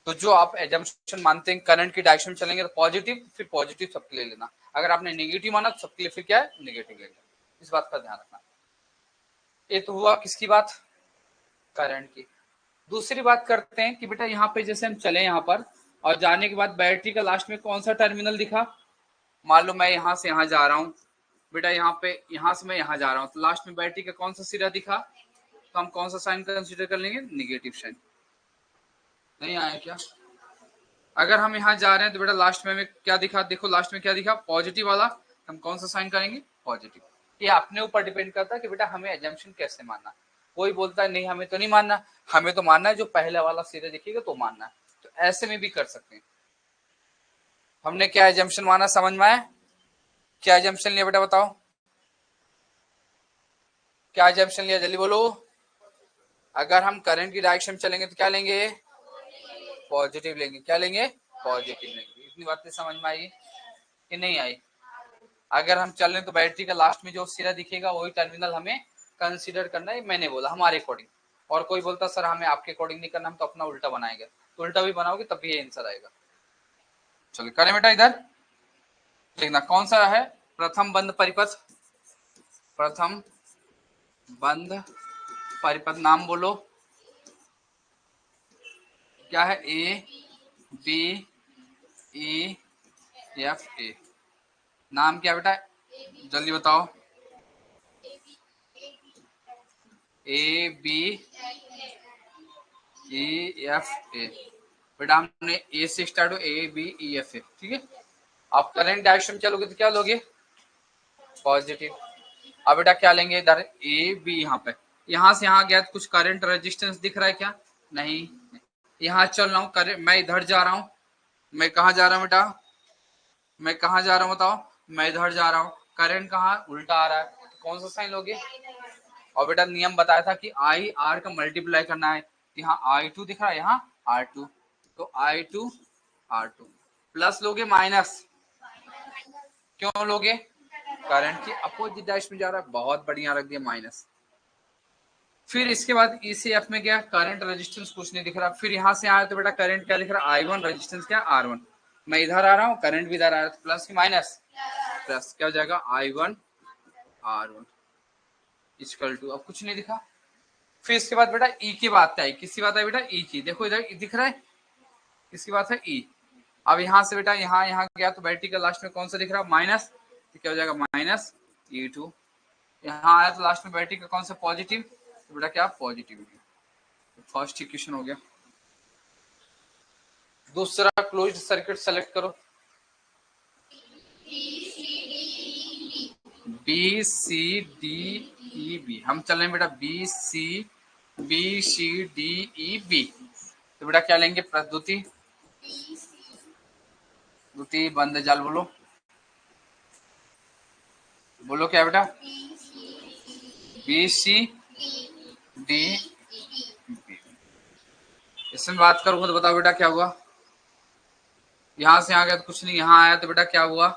तो जो आप एजम्पशन मानते हैं करंट की डायरेक्शन में चलेंगे तो पॉजिटिव, फिर पॉजिटिव सबके लिए लेना। अगर आपने नेगेटिव माना तो सबके लिए फिर क्या है? नेगेटिव लेना। इस बात का ध्यान रखना। ये तो हुआ किसकी बात? करंट की। दूसरी बात करते हैं कि बेटा यहाँ पे जैसे हम चले यहाँ पर और जाने के बाद बैटरी का लास्ट में कौन सा टर्मिनल दिखा? मान लो मैं यहाँ से यहाँ जा रहा हूँ बेटा, यहाँ से मैं यहाँ जा रहा हूँ, तो लास्ट में बैटरी का कौन सा सिरा दिखा? तो हम कौन सा साइन कंसीडर कर लेंगे? Negative sign. नहीं आया क्या? अगर हम यहाँ जा रहे हैं तो बेटा लास्ट में हमें क्या दिखा? देखो लास्ट में क्या दिखा? पॉजिटिव वाला। हम कौन सा साइन करेंगे? पॉजिटिव। ये अपने ऊपर डिपेंड करता है कि बेटा हमें एजम्पशन कैसे मानना। कोई बोलता है नहीं हमें तो नहीं मानना, हमें तो मानना है जो पहले वाला सिरा दिखेगा तो मानना है। तो ऐसे में भी कर सकते हैं। हमने क्या एजम्पशन माना, समझ में आया? क्या एजम्पशन लिया बेटा बताओ? क्या एजम्पशन लिया, जल्दी बोलो। अगर हम करंट की डायरेक्शन में चलेंगे तो क्या लेंगे? पॉजिटिव लेंगे। क्या लेंगे? पॉजिटिव लेंगे। इतनी बातें समझ में आई कि नहीं आई? अगर हम चल रहे तो बैटरी का लास्ट में जो सिरा दिखेगा वही टर्मिनल हमें कंसीडर करना है। मैंने बोला हमारे अकॉर्डिंग। और कोई बोलता सर हमें आपके अकॉर्डिंग नहीं करना, हम तो अपना उल्टा बनाएंगे। तो उल्टा भी बनाओगे तब भी ये आंसर आएगा। चलो करें बेटा, इधर देखना कौन सा है प्रथम बंद परिपथ। प्रथम बंद परिपथ नाम बोलो। क्या है? A B E F A. नाम क्या बेटा? जल्दी बताओ। A B E F A. बेटा हमने ए से स्टार्ट हो, ए बी ई एफ ए, ठीक है। आप करंट डायरेक्शन चलोगे तो क्या लोगे? पॉजिटिव। अब बेटा क्या लेंगे इधर? ए बी, यहाँ पे यहां से यहां गया तो कुछ करंट रेजिस्टेंस दिख रहा है क्या? नहीं। यहां चल रहा हूं, करंट, मैं इधर जा रहा हूं, मैं कहा जा रहा हूं बेटा, मैं कहा जा रहा हूं बताओ, मैं इधर जा रहा हूं, करंट कहाँ उल्टा आ रहा है, तो कौन सा साइन लोगे? और बेटा नियम बताया था कि आई आर का मल्टीप्लाई करना है, यहाँ आई टू दिख रहा है, यहाँ आर टू, तो आई टू आर टू प्लस लोगे माइनस, क्यों लोगे? करंट की अपोजिट डायरेक्शन में जा रहा है, बहुत बढ़िया, रख दिया माइनस। फिर इसके बाद ई से एफ में गया, करंट रेजिस्टेंस कुछ नहीं दिख रहा, फिर यहां से आया तो बेटा करंट क्या दिख रहा है? आई वन, रेजिस्टेंस क्या? R one. मैं इधर आ रहा हूँ, करंट भी इधर आ रहा है, प्लस की माइनस, प्लस क्या हो जाएगा? I one R one equal to, अब कुछ नहीं दिखा। फिर इसके बाद बेटा ई की बात आई, किसकी बात आई बेटा? ई की, देखो इधर दिख रहा है, किसकी बात है? ई। अब यहां से बेटा यहाँ यहाँ गया तो बैटरी का लास्ट में कौन सा दिख रहा है? माइनस, तो क्या हो जाएगा? Minus E two. यहाँ आया तो लास्ट में बैटरी का कौन सा? पॉजिटिव, तो बेटा क्या? पॉजिटिव। फर्स्ट इक्वेशन हो गया। दूसरा क्लोज्ड सर्किट सेलेक्ट करो, B C D E B, हम चल रहे हैं बेटा B C D E B, तो बेटा क्या लेंगे? प्रद्युति, द्युति बंद जाल बोलो, बोलो क्या बेटा? B C D B. इसमें बात करूंगा तो बताओ बेटा क्या हुआ? यहां से आ गया तो कुछ नहीं, यहाँ आया तो बेटा क्या हुआ?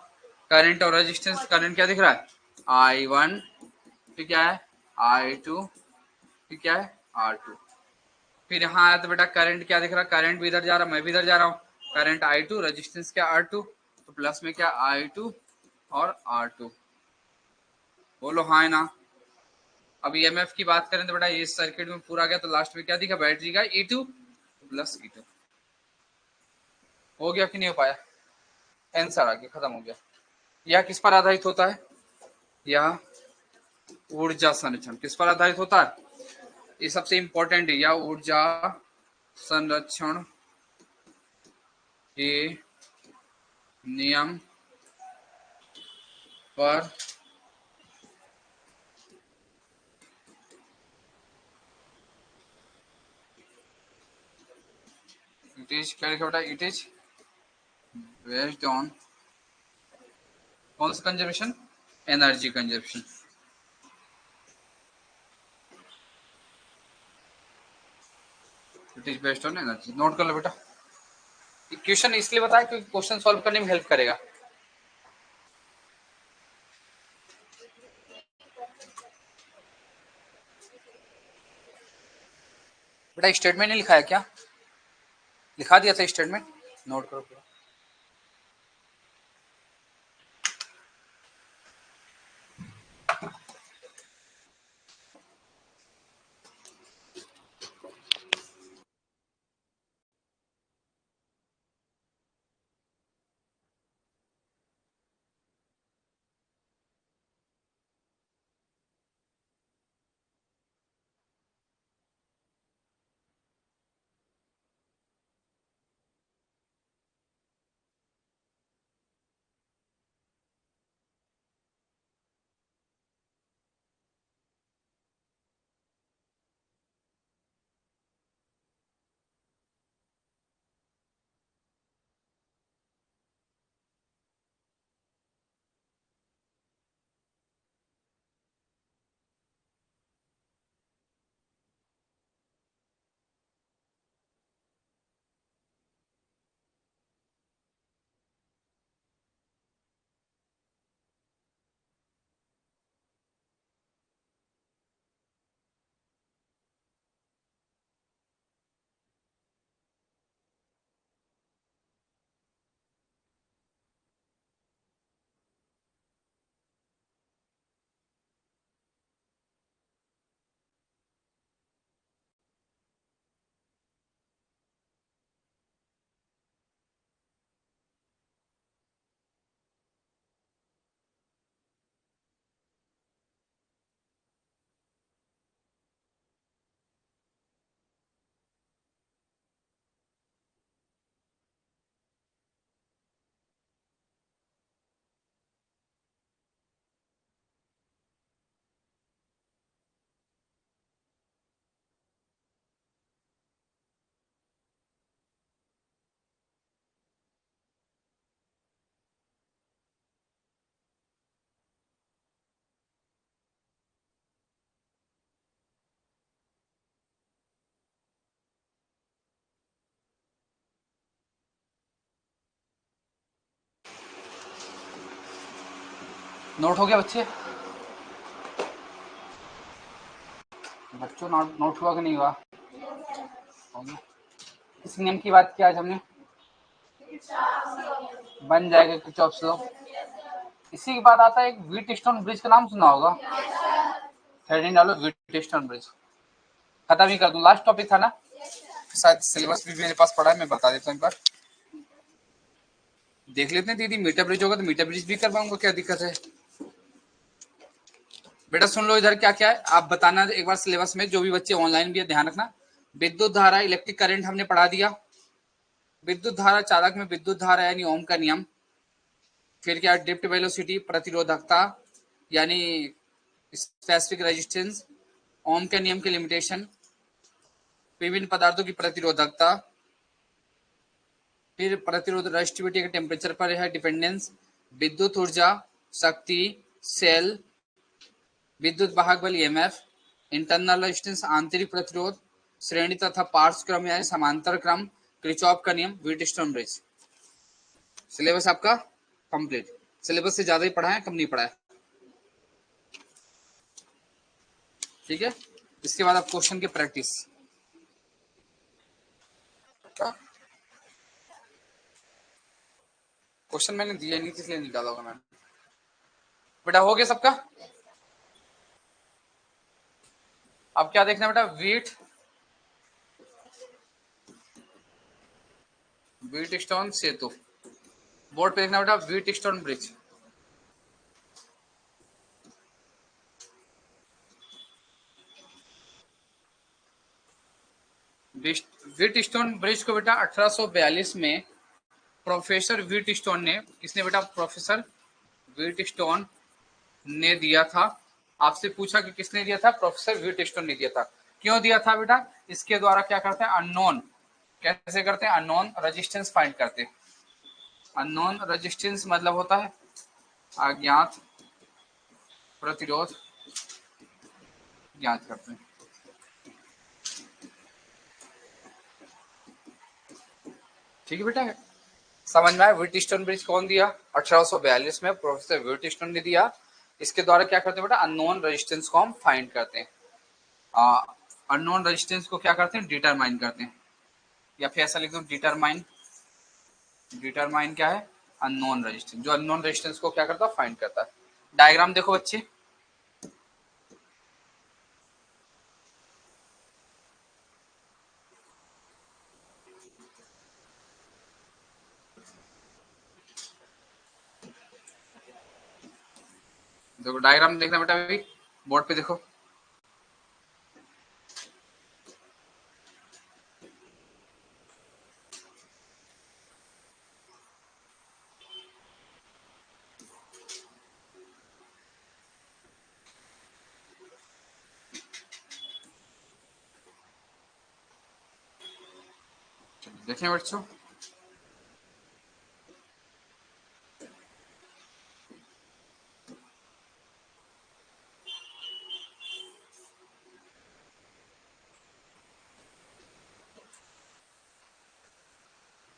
करंट और रेजिस्टेंस, करंट क्या दिख रहा है? आई वन, फिर क्या है? आई टू, फिर क्या है? R two. फिर यहाँ आया तो बेटा करंट क्या दिख रहा है? करंट भी इधर जा रहा है, मैं भी इधर जा रहा हूँ, करंट आई टू, रेजिस्टेंस क्या? आर टू, तो प्लस में क्या? आई टू और आर टू। बोलो हाँ है ना? अब ईएमएफ की बात करें तो बेटा ये सर्किट में पूरा गया तो लास्ट में क्या दिखा? बैटरी का ई टू प्लस ई टू। हो गया कि नहीं हो पाया? आंसर आ गया, खत्म हो गया। यह किस पर आधारित होता है? यह ऊर्जा संरक्षण किस पर आधारित होता है? ये सबसे इंपॉर्टेंट है, यह ऊर्जा संरक्षण के नियम पर इट इज, क्या लिखा बेटा? इट इज बेस्ड ऑन कौन सा conservation? Energy conservation. It is based on energy, note कर लो बेटा। इक्वेशन इसलिए बताया क्योंकि क्वेश्चन सॉल्व करने में हेल्प करेगा। बेटा स्टेटमेंट नहीं लिखा है क्या? लिखा दिया था स्टेटमेंट, नोट करो पूरा। नोट हो गया बच्चे? बच्चों नोट हुआ कि नहीं हुआ? हो गया। इस नियम की बात किया आज हमने, बन जाएगा किरचॉफ लॉ। इसी के बाद आता है एक व्हीटस्टोन ब्रिज का नाम सुना होगा। हेडिंग डालो व्हीटस्टोन ब्रिज। खत्म ही कर दूं, लास्ट टॉपिक था ना, शायद सिलेबस भी मेरे पास पड़ा है, मैं बता देता हूँ एक बार। देख लेते हैं दीदी, मीटर ब्रिज होगा तो मीटर ब्रिज भी करवाऊंगा, क्या दिक्कत है। बेटा सुन लो इधर क्या क्या है, आप बताना एक बार सिलेबस में, जो भी बच्चे ऑनलाइन भी है ध्यान रखना। विद्युत धारा इलेक्ट्रिक करंट हमने पढ़ा दिया। विद्युत धारा चालक में विद्युत धारा यानी ओम का नियम। फिर क्या, ड्रिफ्ट वेलोसिटी प्रतिरोधकता यानी स्पेसिफिक रेजिस्टेंस, ओम के नियम की लिमिटेशन, विभिन्न पदार्थों की प्रतिरोधकता, फिर प्रतिरोध रेजिस्टिविटी के टेम्परेचर पर है डिपेंडेंस, विद्युत ऊर्जा, शक्ति, सेल, विद्युत वाहक बल ईएमएफ, इंटरनल रेजिस्टेंस आंतरिक प्रतिरोध, श्रेणी तथा पार्श्व क्रम यानी समांतर क्रम, किरचॉफ का नियम, व्हीटस्टोन ब्रिज। सिलेबस आपका कंप्लीट। सिलेबस से ज्यादा ही पढ़ा है, कम नहीं पढ़ा है, ठीक है। इसके बाद आप क्वेश्चन की प्रैक्टिस। क्वेश्चन मैंने दिया नहीं इसलिए निकाला होगा मैंने। बेटा हो गया सबका? अब क्या देखना बेटा, व्हीटस्टोन सेतु। बोर्ड पे देखना बेटा व्हीटस्टोन ब्रिज। व्हीटस्टोन ब्रिज को बेटा 1842 में प्रोफेसर व्हीटस्टोन ने, किसने बेटा, प्रोफेसर व्हीटस्टोन ने दिया था। आपसे पूछा कि किसने दिया था, प्रोफेसर व्हीटस्टोन ने दिया था। क्यों दिया था बेटा? इसके द्वारा क्या करते हैं, अननोन, कैसे करते हैं, अननोन रेजिस्टेंस फाइंड करते हैं। अननोन रेजिस्टेंस मतलब होता है अज्ञात प्रतिरोध ज्ञात करते हैं। ठीक है बेटा, समझ में आया। व्हीटस्टोन ब्रिज कौन दिया? 1842 में प्रोफेसर व्हीटस्टोन ने दिया। इसके द्वारा क्या करते हैं बेटा, अननोन रेजिस्टेंस को हम फाइंड करते हैं। अननोन रेजिस्टेंस को क्या करते हैं, डिटरमाइन करते हैं, या फिर ऐसा लिख दो डिटरमाइन। डिटरमाइन क्या है, अननोन रेजिस्टेंस, जो अननोन रेजिस्टेंस को क्या करता है, फाइंड करता है। डायग्राम देखो बच्चे, देखो डायग्राम देखना बेटा, अभी बोर्ड पे देखो। देखें बच्चों,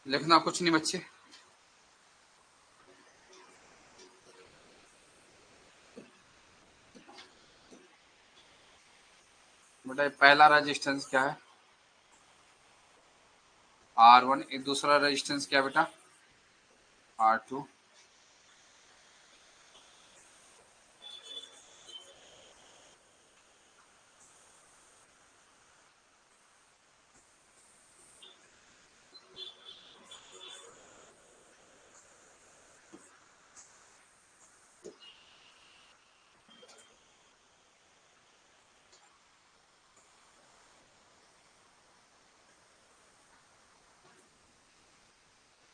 लिखना कुछ नहीं बच्चे। बेटा पहला रेजिस्टेंस क्या है, R1। एक दूसरा रेजिस्टेंस क्या है बेटा, R2।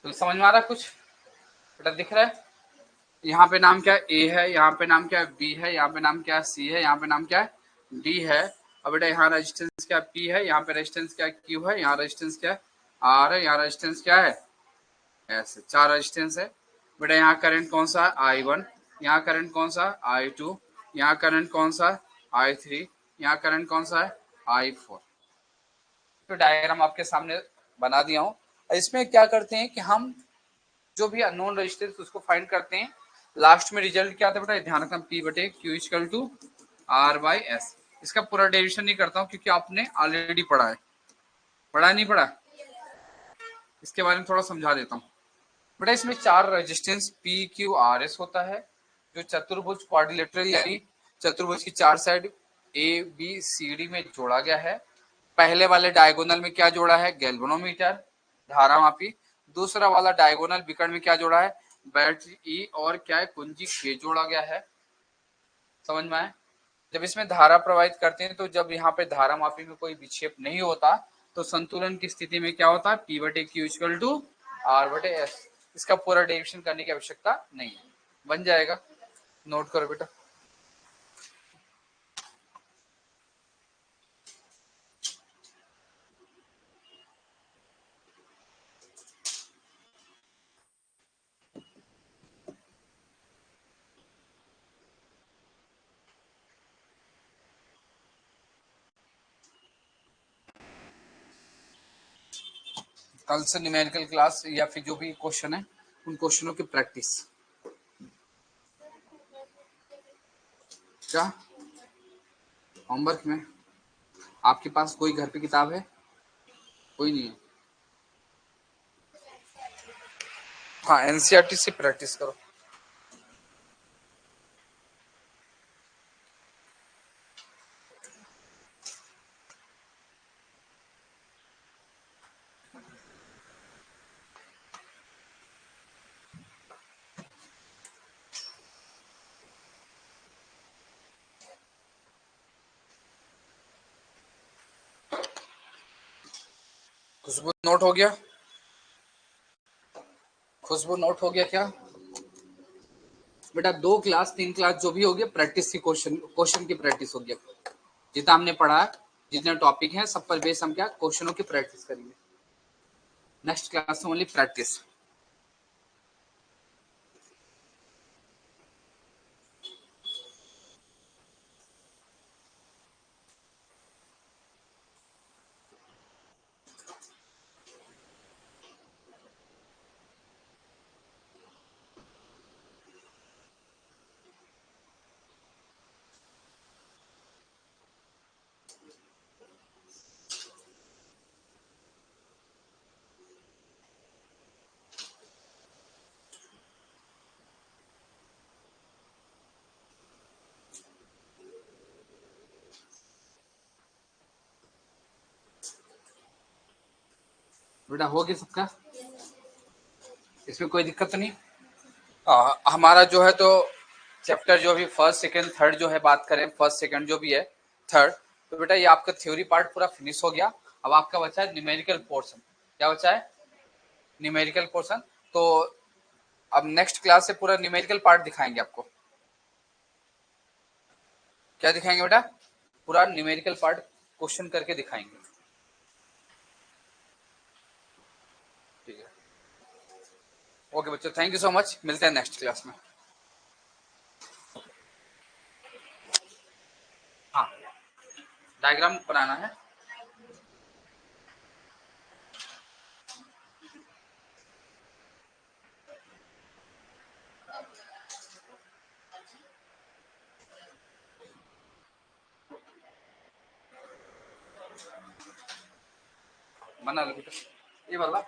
तो समझ में आ रहा है कुछ बेटा, दिख रहा है? यहाँ पे नाम क्या है, ए है, यहाँ पे नाम क्या है, बी है, यहाँ पे नाम क्या है, सी है, यहाँ पे नाम क्या है, डी है। अब बेटा यहाँ रेजिस्टेंस क्या पी है, यहाँ पे रेजिस्टेंस क्या क्यू है, यहाँ रेजिस्टेंस क्या है, आर है, यहाँ रेजिस्टेंस क्या है, ऐसे चार रेजिस्टेंस है। बेटा यहाँ करंट कौन सा है, I1। यहाँ करंट कौन सा है, I2। यहाँ करंट कौन सा है, I3। यहाँ करंट कौन सा है, I4। तो डायग्राम आपके सामने बना दिया हूँ। इसमें क्या करते हैं कि हम जो भी अननोन रेजिस्टेंस उसको फाइंड करते हैं। लास्ट में रिजल्ट क्या आता है बेटा, ध्यान रखना, P बटे Q equal to R by S। इसका पूरा डेरिवेशन नहीं करता हूँ क्योंकि आपने ऑलरेडी पढ़ा है, पढ़ा नहीं पढ़ा, इसके बारे में थोड़ा समझा देता हूँ बेटा। इसमें 4 रेजिस्टेंस PQRS होता है जो चतुर्भुज क्वाड्रिलेटरल यानी चतुर्भुज की 4 साइड ABCD में जोड़ा गया है। पहले वाले डायगोनल में क्या जोड़ा है, गैल्वेनोमीटर धारा मापी। दूसरा वाला डायगोनल विकर्ण में क्या जोड़ा है, बैटरी ई और क्या है, कुंजी के जोड़ा गया है। समझ में आए। जब इसमें धारा प्रवाहित करते हैं तो जब यहाँ पे धारा मापी में कोई विक्षेप नहीं होता तो संतुलन की स्थिति में क्या होता है, P बटे Q इक्वल टू R बटे S। इसका पूरा डेरिवेशन करने की आवश्यकता नहीं है, बन जाएगा। नोट करो बेटा। कल से न्यूमेरिकल क्लास या फिर जो भी क्वेश्चन है उन क्वेश्चनों की प्रैक्टिस। क्या होमवर्क में आपके पास कोई घर पे किताब है, कोई नहीं है? हाँ, एनसीईआरटी से प्रैक्टिस करो। खुशबू नोट हो गया, खुशबू नोट हो गया क्या बेटा? 2 क्लास 3 क्लास जो भी होगी प्रैक्टिस की, क्वेश्चन की प्रैक्टिस होगी। जितना हमने पढ़ा, जितने टॉपिक हैं सब पर बेस हम क्या क्वेश्चनों की प्रैक्टिस करेंगे। नेक्स्ट क्लास में ओनली प्रैक्टिस। बेटा हो गया सबका, इसमें कोई दिक्कत नहीं। हमारा जो है तो चैप्टर जो भी फर्स्ट सेकंड थर्ड जो है, बात करें फर्स्ट सेकंड जो भी है थर्ड, तो बेटा ये आपका थ्योरी पार्ट पूरा फिनिश हो गया। अब आपका बचा है न्यूमेरिकल पोर्शन। क्या बचा है, न्यूमेरिकल पोर्शन। तो अब नेक्स्ट क्लास से पूरा न्यूमेरिकल पार्ट दिखाएंगे आपको। क्या दिखाएंगे बेटा, पूरा न्यूमेरिकल पार्ट क्वेश्चन करके दिखाएंगे। ठीक है, ओके बच्चों, थैंक यू सो मच, मिलते हैं नेक्स्ट क्लास में। हाँ, डायग्राम बनाना है। बना लो बेटा, ये वाला